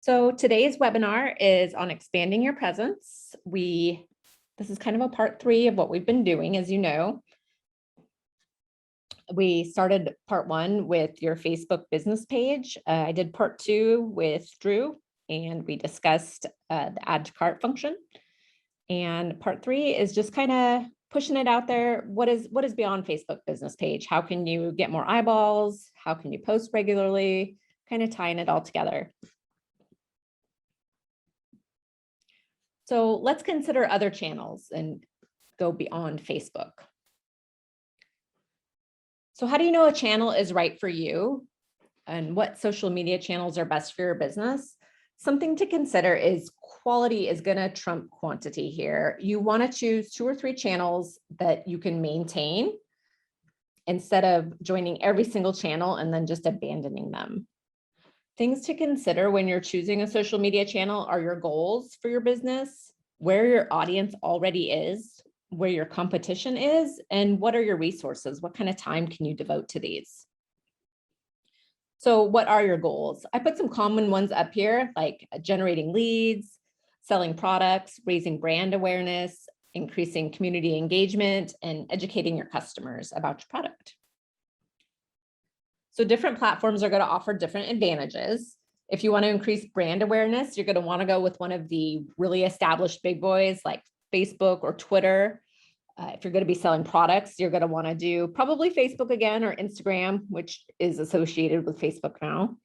So today's webinar is on expanding your presence. This is kind of a part 3 of what we've been doing, as you know. We started part 1 with your Facebook business page. I did part 2 with Drew, and we discussed the add to cart function. And part 3 is just kind of pushing it out there. What is beyond Facebook business page? How can you get more eyeballs? How can you post regularly? Kind of tying it all together. So let's consider other channels and go beyond Facebook. So how do you know a channel is right for you and what social media channels are best for your business? Something to consider is quality is going to trump quantity here. You want to choose 2 or 3 channels that you can maintain instead of joining every single channel and then just abandoning them. Things to consider when you're choosing a social media channel are your goals for your business, where your audience already is, where your competition is, and what are your resources? What kind of time can you devote to these? So what are your goals? I put some common ones up here, like generating leads, selling products, raising brand awareness, increasing community engagement, and educating your customers about your product. So different platforms are going to offer different advantages. If you want to increase brand awareness, you're going to want to go with one of the really established big boys like Facebook or Twitter. If you're going to be selling products, you're going to want to do probably Facebook again or Instagram, which is associated with Facebook now.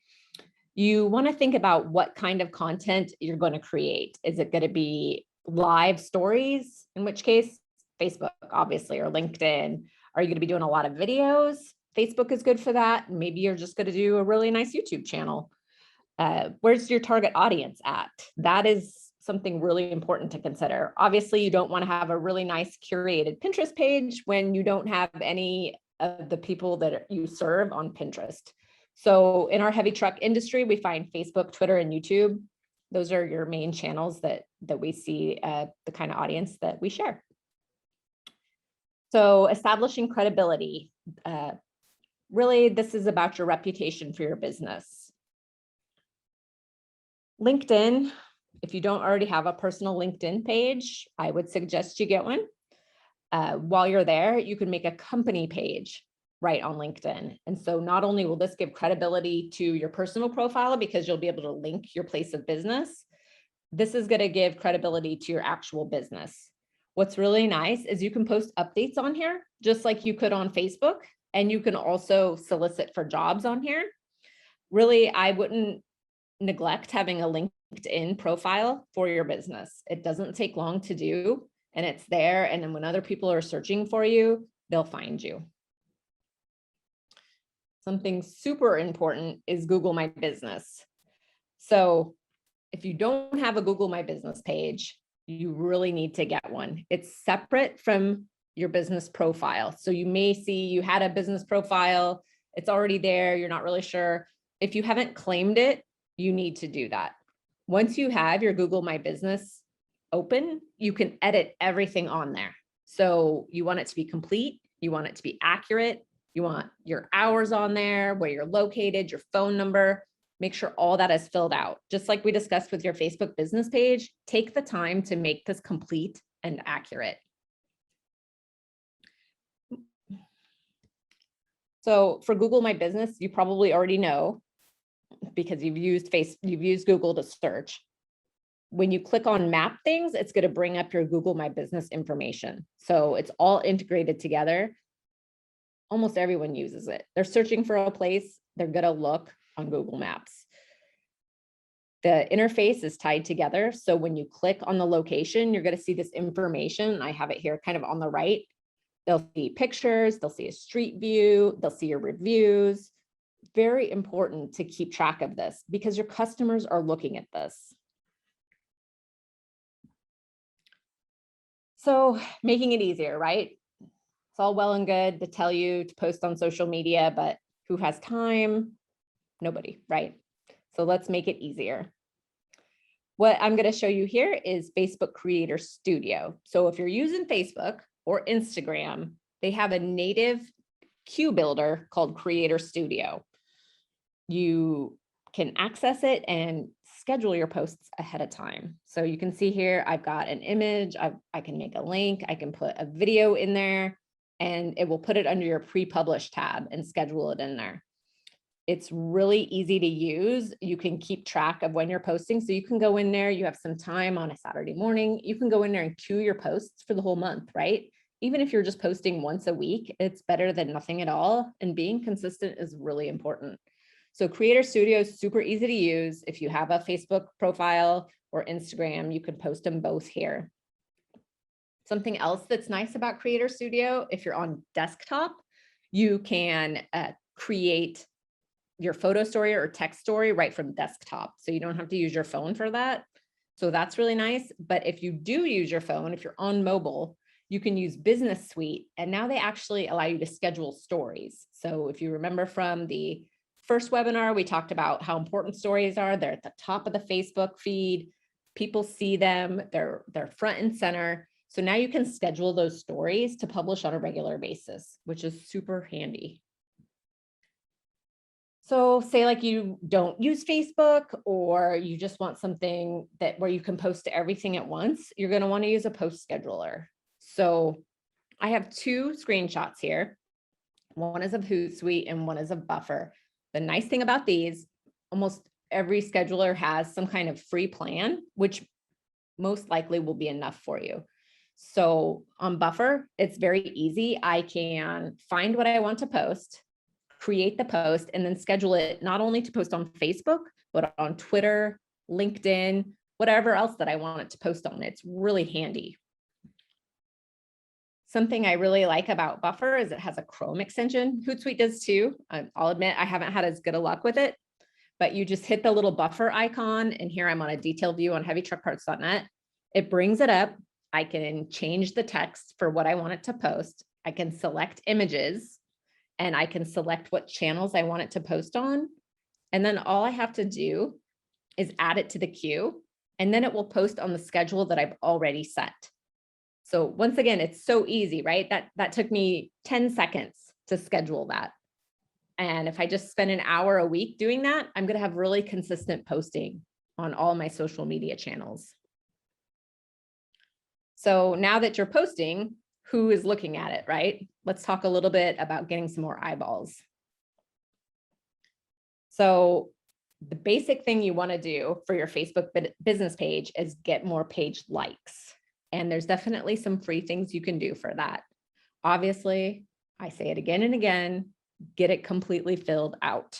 You want to think about what kind of content you're going to create. Is it going to be live stories? In which case, Facebook, obviously, or LinkedIn. Are you going to be doing a lot of videos? Facebook is good for that. Maybe you're just going to do a really nice YouTube channel. Where's your target audience at? That is something really important to consider. Obviously, you don't want to have a really nice curated Pinterest page when you don't have any of the people that you serve on Pinterest. So in our heavy truck industry, we find Facebook, Twitter, and YouTube. Those are your main channels that we see the kind of audience that we share. So establishing credibility. Really, this is about your reputation for your business. LinkedIn, if you don't already have a personal LinkedIn page, I would suggest you get one. While you're there, you can make a company page right on LinkedIn. And so not only will this give credibility to your personal profile because you'll be able to link your place of business, this is going to give credibility to your actual business. What's really nice is you can post updates on here, just like you could on Facebook. And you can also solicit for jobs on here. Really, I wouldn't neglect having a LinkedIn profile for your business. It doesn't take long to do, and it's there. And then when other people are searching for you, they'll find you. Something super important is Google My Business. So if you don't have a Google My Business page, you really need to get one. It's separate from your business profile. So you may see you had a business profile, it's already there, you're not really sure. If you haven't claimed it, you need to do that. Once you have your Google My Business open, you can edit everything on there. So you want it to be complete, you want it to be accurate, you want your hours on there, where you're located, your phone number, make sure all that is filled out. Just like we discussed with your Facebook business page, take the time to make this complete and accurate. So for Google My Business, you probably already know because you've used Google to search. When you click on map things, it's going to bring up your Google My Business information. So it's all integrated together. Almost everyone uses it. They're searching for a place, they're going to look on Google Maps. The interface is tied together. So when you click on the location, you're going to see this information. I have it here kind of on the right. They'll see pictures, they'll see a street view, they'll see your reviews. Very important to keep track of this because your customers are looking at this. So making it easier, right? It's all well and good to tell you to post on social media, but who has time? Nobody, right? So let's make it easier. What I'm going to show you here is Facebook Creator Studio. So if you're using Facebook or Instagram, they have a native queue builder called Creator Studio. You can access it and schedule your posts ahead of time. So you can see here, I've got an image, I can make a link, I can put a video in there, and it will put it under your pre-published tab and schedule it in there. It's really easy to use. You can keep track of when you're posting. So you can go in there, you have some time on a Saturday morning, you can go in there and queue your posts for the whole month, right? Even if you're just posting once a week, it's better than nothing at all. And being consistent is really important. So Creator Studio is super easy to use. If you have a Facebook profile or Instagram, you can post them both here. Something else that's nice about Creator Studio, if you're on desktop, you can create your photo story or text story right from desktop. So you don't have to use your phone for that. So that's really nice. But if you do use your phone, if you're on mobile, you can use Business Suite. And now they actually allow you to schedule stories. So if you remember from the first webinar, we talked about how important stories are. They're at the top of the Facebook feed. People see them, they're front and center. So now you can schedule those stories to publish on a regular basis, which is super handy. So say like you don't use Facebook, or you just want something where you can post to everything at once, you're going to want to use a post scheduler. So I have two screenshots here. One is of Hootsuite and one is of Buffer. The nice thing about these, almost every scheduler has some kind of free plan, which most likely will be enough for you. So on Buffer, it's very easy. I can find what I want to post, create the post, and then schedule it not only to post on Facebook, but on Twitter, LinkedIn, whatever else that I want it to post on. It's really handy. Something I really like about Buffer is it has a Chrome extension. Hootsuite does too. I'll admit I haven't had as good a luck with it, but you just hit the little Buffer icon, and here I'm on a detailed view on heavytruckparts.net. It brings it up. I can change the text for what I want it to post. I can select images, and I can select what channels I want it to post on. And then all I have to do is add it to the queue, and then it will post on the schedule that I've already set. So once again, it's so easy, right? That took me 10 seconds to schedule that. And if I just spend an hour a week doing that, I'm going to have really consistent posting on all my social media channels. So now that you're posting, who is looking at it, right? Let's talk a little bit about getting some more eyeballs. So the basic thing you want to do for your Facebook business page is get more page likes. And there's definitely some free things you can do for that. Obviously, I say it again and again, get it completely filled out.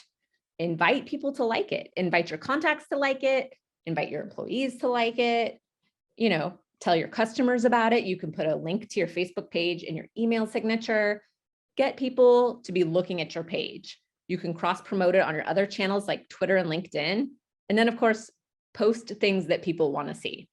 Invite people to like it. Invite your contacts to like it. Invite your employees to like it. You know, tell your customers about it. You can put a link to your Facebook page in your email signature. Get people to be looking at your page. You can cross-promote it on your other channels like Twitter and LinkedIn. And then, of course, post things that people want to see.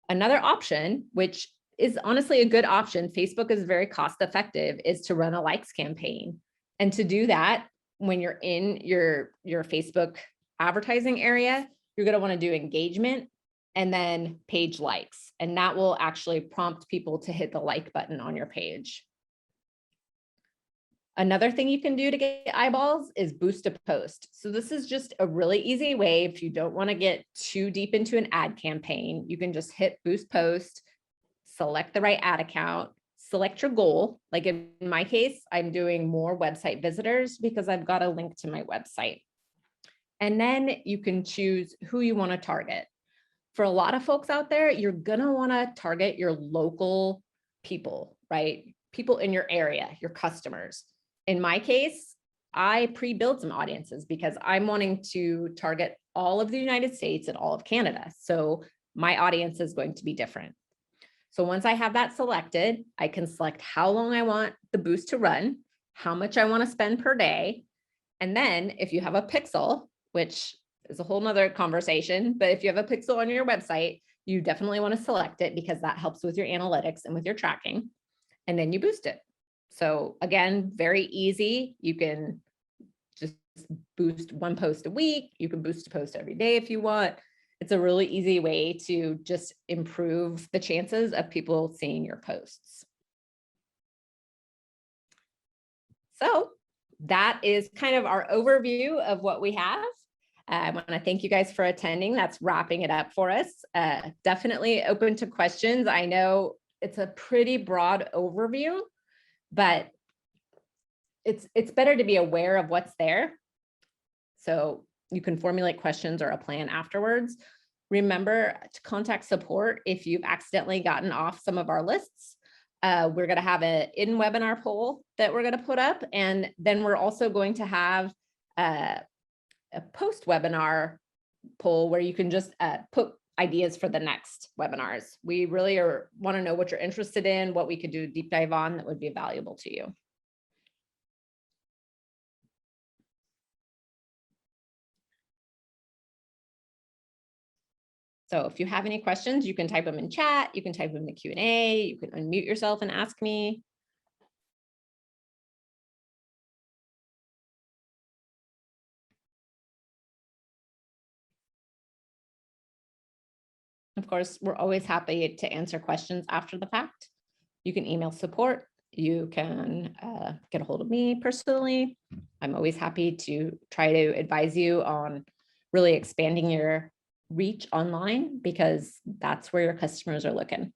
Another option, which is honestly a good option, Facebook is very cost effective, is to run a likes campaign. And to do that, when you're in your Facebook advertising area, you're going to want to do engagement and then page likes. And that will actually prompt people to hit the like button on your page. Another thing you can do to get eyeballs is boost a post. So this is just a really easy way. If you don't want to get too deep into an ad campaign, you can just hit boost post, select the right ad account, select your goal. Like in my case, I'm doing more website visitors because I've got a link to my website. And then you can choose who you want to target. For a lot of folks out there, you're going to want to target your local people, right? People in your area, your customers. In my case, I pre-build some audiences because I'm wanting to target all of the United States and all of Canada. So my audience is going to be different. So once I have that selected, I can select how long I want the boost to run, how much I want to spend per day. And then if you have a pixel, which is a whole nother conversation, but if you have a pixel on your website, you definitely want to select it because that helps with your analytics and with your tracking. And then you boost it. So again, very easy. You can just boost one post a week. You can boost a post every day if you want. It's a really easy way to just improve the chances of people seeing your posts. So that is kind of our overview of what we have. I want to thank you guys for attending. That's wrapping it up for us. Definitely open to questions. I know it's a pretty broad overview, but it's better to be aware of what's there, so you can formulate questions or a plan afterwards. Remember to contact support if you've accidentally gotten off some of our lists. We're going to have an in-webinar poll that we're going to put up, and then we're also going to have a post-webinar poll where you can just put ideas for the next webinars. We really want to know what you're interested in, what we could do a deep dive on that would be valuable to you. So if you have any questions, you can type them in chat, you can type them in the Q&A, you can unmute yourself and ask me. Of course, we're always happy to answer questions after the fact. You can email support. You can get a hold of me personally. I'm always happy to try to advise you on really expanding your reach online, because that's where your customers are looking.